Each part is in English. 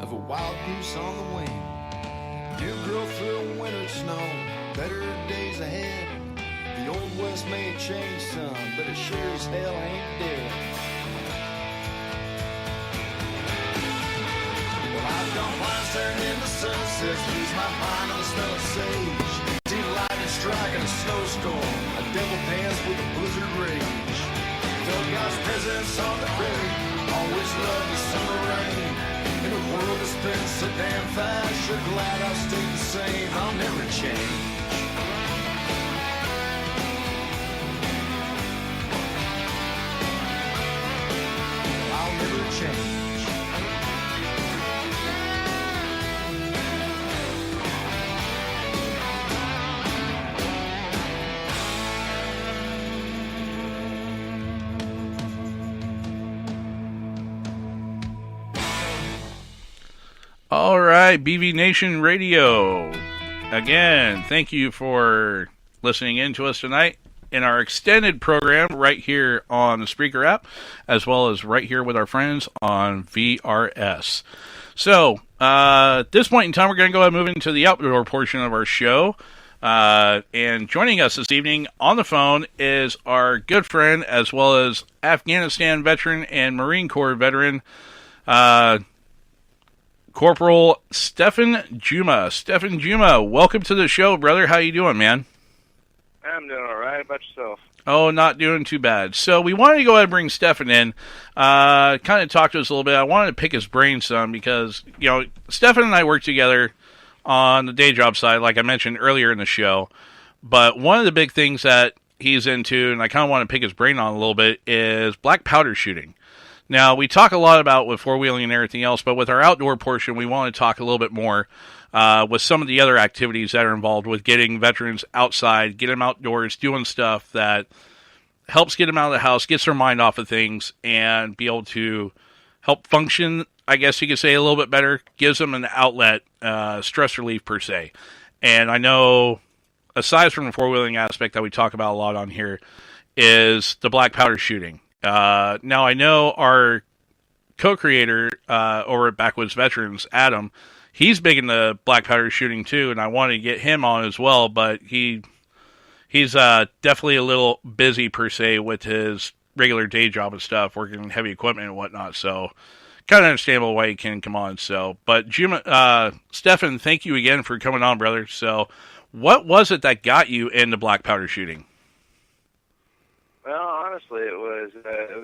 of a wild goose on the wing. New growth through winter snow, better days ahead. The old west may change some, but it sure as hell ain't dead. Well, I've gone blind staring into sunsets, lose my mind on the smell of sage. See lightning strike in a snowstorm, a devil dance with a blizzard rage. Felt God's presence on the prairie, always loved the summer rain. In a world that's been so damn fast, sure glad I'll stay the same, I'll never change. I'll never change. All right, BV Nation Radio. Again, thank you for listening in to us tonight in our extended program right here on the Spreaker app, as well as right here with our friends on VRS. So, at this point in time, we're going to go ahead and move into the outdoor portion of our show. And joining us this evening on the phone is our good friend, as well as Afghanistan veteran and Marine Corps veteran, Corporal Stephen Juma. Stephen Juma, welcome to the show, brother. How you doing, man? I'm doing all right. How about yourself? Oh, not doing too bad. So we wanted to go ahead and bring Stephen in, kind of talk to us a little bit. I wanted to pick his brain some because, you know, Stephen and I work together on the day job side, like I mentioned earlier in the show. But one of the big things that he's into, and I kind of want to pick his brain on a little bit, is black powder shooting. Now, we talk a lot about with four-wheeling and everything else, but with our outdoor portion, we want to talk a little bit more with some of the other activities that are involved with getting veterans outside, get them outdoors, doing stuff that helps get them out of the house, gets their mind off of things, and be able to help function, I guess you could say, a little bit better, gives them an outlet, stress relief per se. And I know, aside from the four-wheeling aspect that we talk about a lot on here, is the black powder shooting. Now, I know our co-creator over at Backwoods Veterans, Adam, he's big into black powder shooting too, and I wanted to get him on as well, but he's definitely a little busy per se with his regular day job and stuff, working heavy equipment and whatnot, so kind of understandable why he can't come on. So, but Stephen, thank you again for coming on, brother. So, what was it that got you into black powder shooting? Well, honestly, it was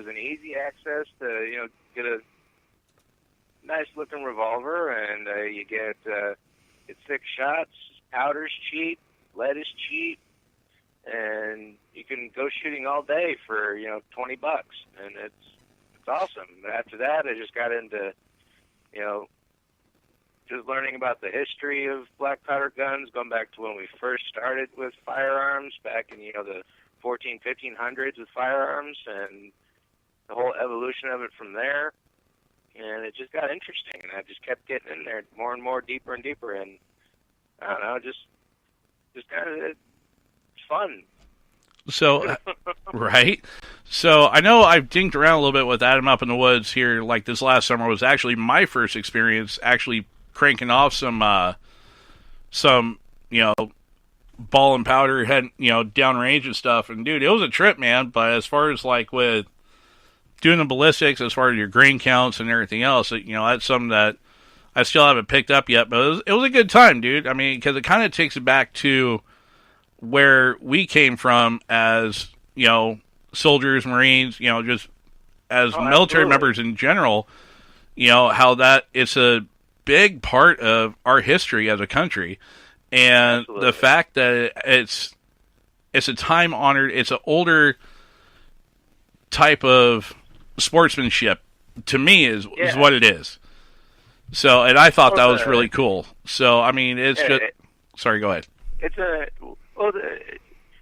an easy access to get a nice looking revolver, and you get 6 shots. Powder's cheap, lead is cheap, and you can go shooting all day for $20, and it's awesome. But after that, I just got into just learning about the history of black powder guns, going back to when we first started with firearms back in the 1500s with firearms, and the whole evolution of it from there. And it just got interesting, and I just kept getting in there more and more, deeper and deeper, and I don't know, just kind of it's fun. So, right. So I know I've dinked around a little bit with Adam up in the woods here. Like this last summer was actually my first experience actually cranking off some ball and powder, head downrange and stuff. And dude, it was a trip, man. But as far as like with doing the ballistics, as far as your grain counts and everything else, that's something that I still haven't picked up yet. But it was a good time, dude. I mean, because it kind of takes it back to where we came from as soldiers, Marines, just as military members in general. How that it's a big part of our history as a country. And absolutely. The fact that it's a time-honored, it's an older type of sportsmanship, to me, is what it is. So, and I thought that was really cool. So, I mean, it's just... Sorry, go ahead. It is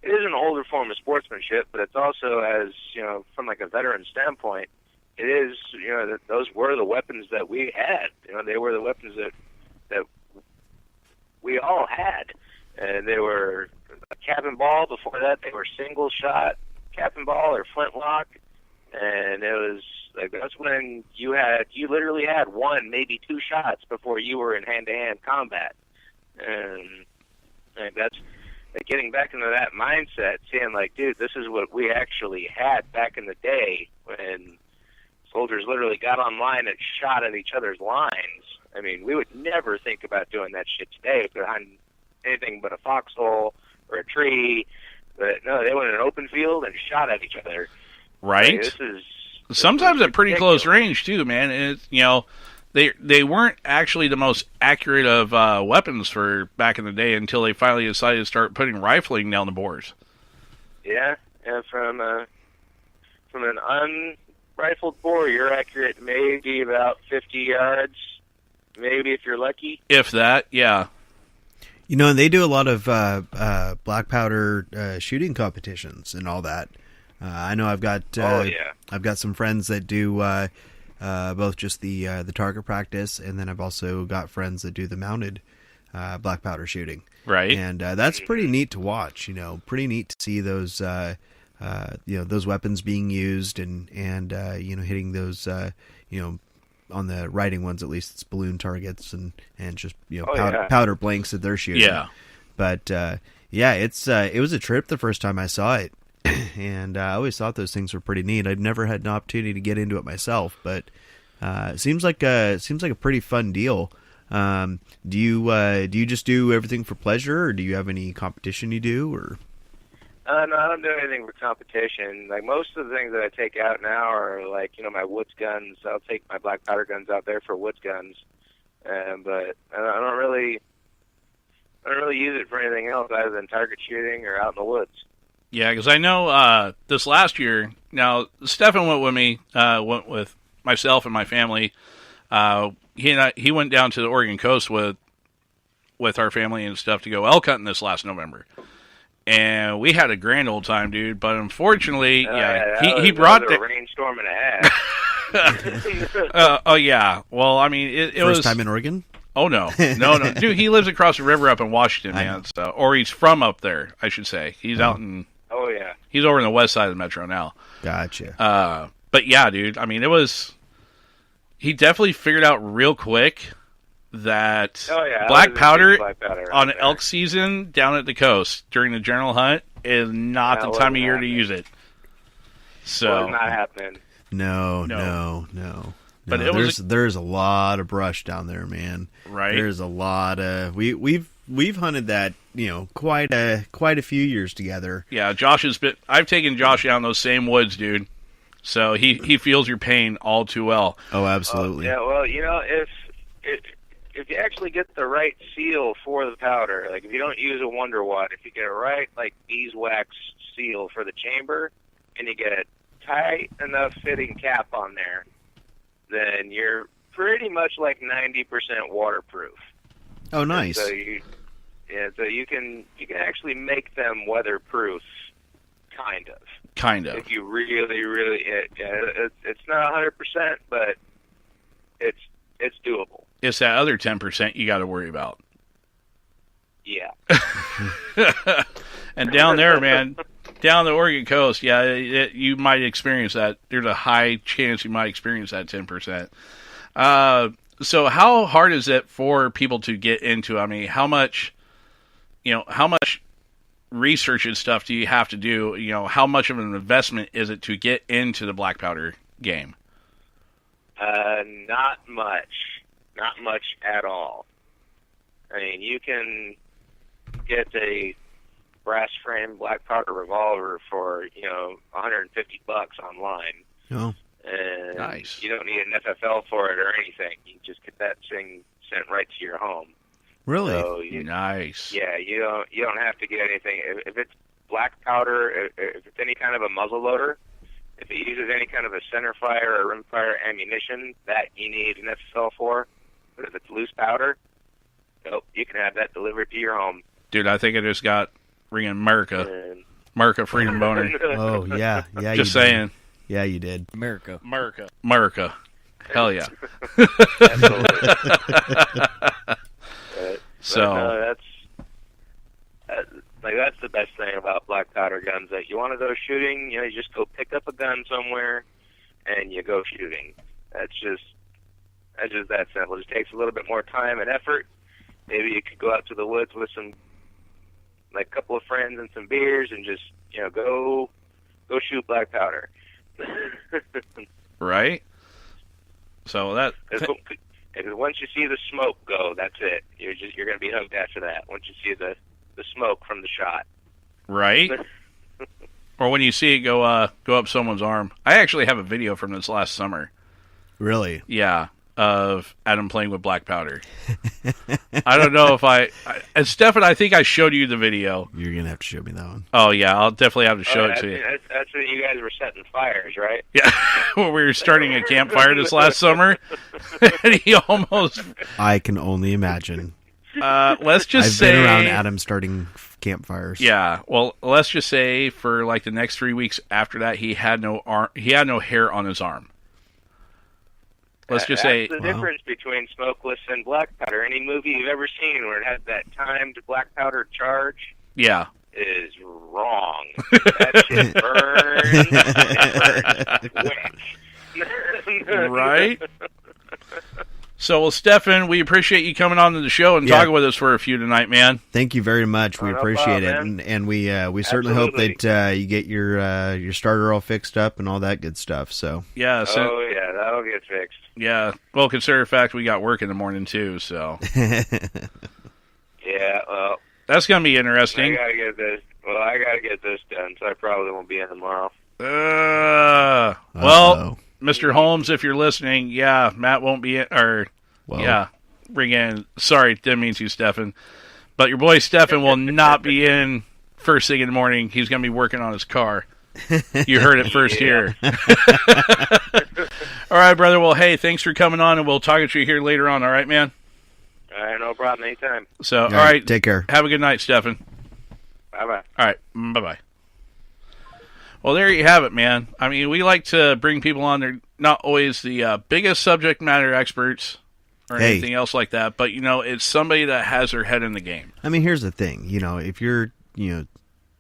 an older form of sportsmanship, but it's also, as, from like a veteran standpoint, it is, that those were the weapons that we had. They were the weapons that we all had, and they were a cap and ball. Before that, they were single shot cap and ball or flintlock, and it was Like that's when you literally had one, maybe two shots before you were in hand-to-hand combat. And that's like getting back into that mindset, seeing like, dude, this is what we actually had back in the day when soldiers literally got online and shot at each other's lines. I mean, we would never think about doing that shit today behind anything but a foxhole or a tree. But no, they went in an open field and shot at each other. Right. Like, sometimes at pretty ridiculous. close range too, man. And it's, they weren't actually the most accurate of weapons for back in the day until they finally decided to start putting rifling down the boards. Yeah, and from an unrifled bore, you're accurate maybe about 50 yards, maybe if you're lucky. If that, yeah. And they do a lot of black powder shooting competitions and all that. I know I've got some friends that do both just the target practice, and then I've also got friends that do the mounted black powder shooting. Right. And that's pretty neat to watch. Pretty neat to see those those weapons being used and hitting those on the riding ones, at least it's balloon targets and just powder blanks that they're shooting. Yeah. But it was a trip the first time I saw it, and I always thought those things were pretty neat. I'd never had an opportunity to get into it myself, but it seems like a pretty fun deal. Do you just do everything for pleasure, or do you have any competition you do, or? No, I don't do anything for competition. Like most of the things that I take out now are like, my woods guns. I'll take my black powder guns out there for woods guns, but I don't really use it for anything else other than target shooting or out in the woods. Yeah, because I know this last year. Now Stefan went with me, went with myself and my family. He went down to the Oregon coast with our family and stuff to go elk hunting this last November. And we had a grand old time, dude. But unfortunately, he brought a rainstorm and a half. Oh yeah. Well, I mean, it was first time in Oregon. Oh no, dude. He lives across the river up in Washington, man. So, or he's from up there, I should say. He's out in. Oh yeah. He's over in the west side of the metro now. Gotcha. But yeah, dude. I mean, it was. He definitely figured out real quick that black powder on elk season down at the coast during the general hunt is not the time of year to use it. So not happening. No. But there's a lot of brush down there, man. Right. There's a lot of we've hunted that quite a few years together. Yeah, I've taken Josh out in those same woods, dude. So he feels your pain all too well. Oh, absolutely. Yeah, well, if you actually get the right seal for the powder, like if you don't use a Wonder Watt, if you get a right like beeswax seal for the chamber, and you get a tight enough fitting cap on there, then you're pretty much like 90% waterproof. Oh, nice. So you can actually make them weatherproof, kind of. If you really, it's not 100%, but it's doable. It's that other 10% you got to worry about. Yeah. And down there, man, down the Oregon coast, you might experience that. There's a high chance you might experience that 10%. So how hard is it for people to get into? I mean, how much research and stuff do you have to do? How much of an investment is it to get into the black powder game? Not much at all. I mean, you can get a brass frame black powder revolver for $150 online. Oh, and nice. You don't need an FFL for it or anything. You just get that thing sent right to your home. Really? So nice. Yeah, you don't have to get anything. If it's black powder, if it's any kind of a muzzle loader, if it uses any kind of a center fire or rim fire ammunition, that you need an FFL for. But if it's loose powder, nope, you can have that delivered to your home. Dude, I think I just got ringing America Freedom Boner. Oh, yeah. Just saying. Yeah, you did. America. Hell yeah. Absolutely. So that's the best thing about black powder guns. That you want to go shooting, you just go pick up a gun somewhere, and you go shooting. That's just that simple. It just takes a little bit more time and effort. Maybe you could go out to the woods with a couple of friends and some beers and just, go shoot black powder. Right? So that... Because once you see the smoke go, that's it. You're going to be hooked after that. Once you see the smoke from the shot. Right? Or when you see it go up someone's arm. I actually have a video from this last summer. Really? Yeah, of Adam playing with black powder. I don't know if and Stefan, I think I showed you the video. You're going to have to show me that one. Oh, yeah, I'll definitely have to show it to you. That's when you guys were setting fires, right? Yeah, when we were starting a campfire this last summer. And he almost... I can only imagine. Let's just I've say... been around Adam starting campfires. Yeah, well, let's just say for the next 3 weeks after that, he had no hair on his arm. Let's just say... That's the difference between smokeless and black powder. Any movie you've ever seen where it has that timed black powder charge Yeah. is wrong. That shit burns quick. Right? So, well, Stefan, we appreciate you coming on to the show and talking with us for a few tonight, man. Thank you very much. We no appreciate problem, it, and we certainly hope that you get your starter all fixed up and all that good stuff. So Yeah. Oh, yeah, that'll get fixed. Yeah. Well, consider the fact we got work in the morning, too, so. Yeah, well... That's going to be interesting. I gotta get this done, so I probably won't be in tomorrow. Well, Mr. Holmes, if you're listening, yeah, Matt won't be in, bring in. Sorry, didn't mean to, Stefan. But your boy Stefan will not be in first thing in the morning. He's going to be working on his car. You heard it first here. All right, brother. Well, hey, thanks for coming on, and we'll talk to you here later on. All right, man? All right, no problem. Anytime. So, all right. Take care. Have a good night, Stefan. Bye-bye. All right. Bye-bye. Well, there you have it, man. I mean, we like to bring people on. They're not always the biggest subject matter experts or anything else like that, but, it's somebody that has their head in the game. I mean, here's the thing. If you're,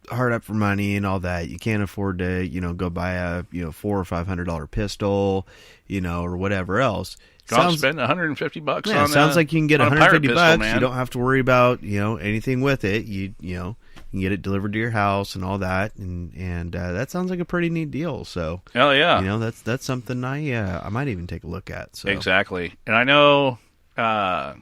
hard up for money and all that, you can't afford to, go buy a, $400 or $500 pistol, or whatever else. Go out and spend $150 yeah, on sounds like you can get $150. You don't have to worry about, anything with it. You can get it delivered to your house and all that, and that sounds like a pretty neat deal. So, hell yeah, that's something I might even take a look at. So exactly, and I know my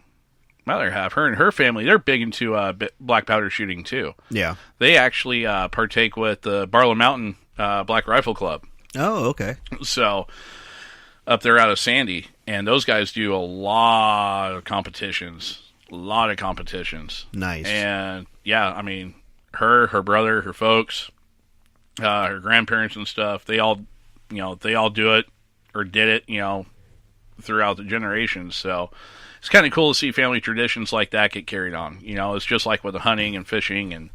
other half, her and her family, they're big into black powder shooting too. Yeah, they actually partake with the Barlow Mountain Black Rifle Club. Oh, okay. So up there out of Sandy, and those guys do a lot of competitions. Nice. And yeah, I mean, her brother, her folks, her grandparents and stuff, they all do it or did it, throughout the generations. So it's kind of cool to see family traditions like that get carried on. It's just like with the hunting and fishing and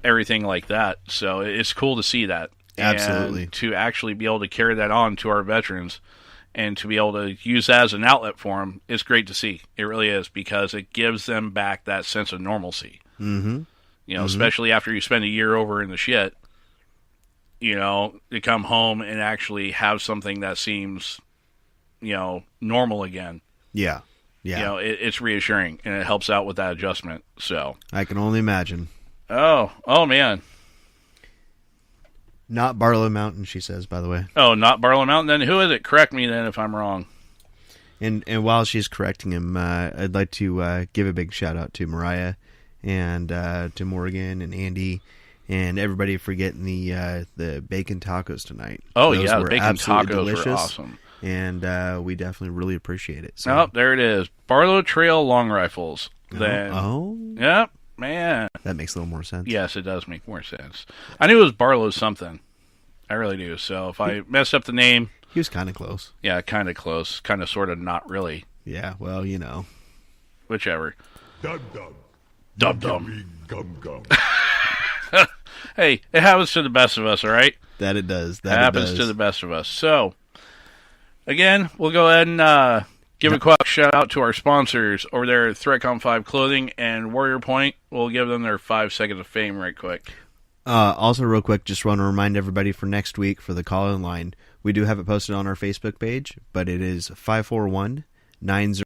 everything like that. So it's cool to see that. Absolutely. And to actually be able to carry that on to our veterans and to be able to use that as an outlet for them, it's great to see. It really is, because it gives them back that sense of normalcy. Mm-hmm. Especially after you spend a year over in the shit, to come home and actually have something that seems, normal again. Yeah. Yeah. It's reassuring, and it helps out with that adjustment. So I can only imagine. Oh man. Not Barlow Mountain, she says, by the way. Oh, not Barlow Mountain? Then who is it? Correct me then if I'm wrong. And while she's correcting him, I'd like to give a big shout out to Mariah and to Morgan and Andy and everybody for getting the bacon tacos tonight. Oh, Those yeah, were the bacon absolutely tacos delicious, were awesome. And we definitely really appreciate it. So. Oh, there it is. Barlow Trail Long Rifles. Then, Yep. Man. That makes a little more sense. Yes, it does make more sense. I knew it was Barlow something. I really do. So if I messed up the name... He was kind of close. Yeah, kind of close. Kind of, sort of, not really. Yeah, well, Whichever. Dum-dum. Dum-dum. Gum-gum. Hey, it happens to the best of us, all right? That it does. That happens to the best of us. So, again, we'll go ahead and give a quick shout-out to our sponsors over there at ThreatCon 5 Clothing and Warrior Point. We'll give them their 5 seconds of fame right quick. Also, real quick, just want to remind everybody for next weck for the call-in line, We do have it posted on our Facebook page, but it is 541-90.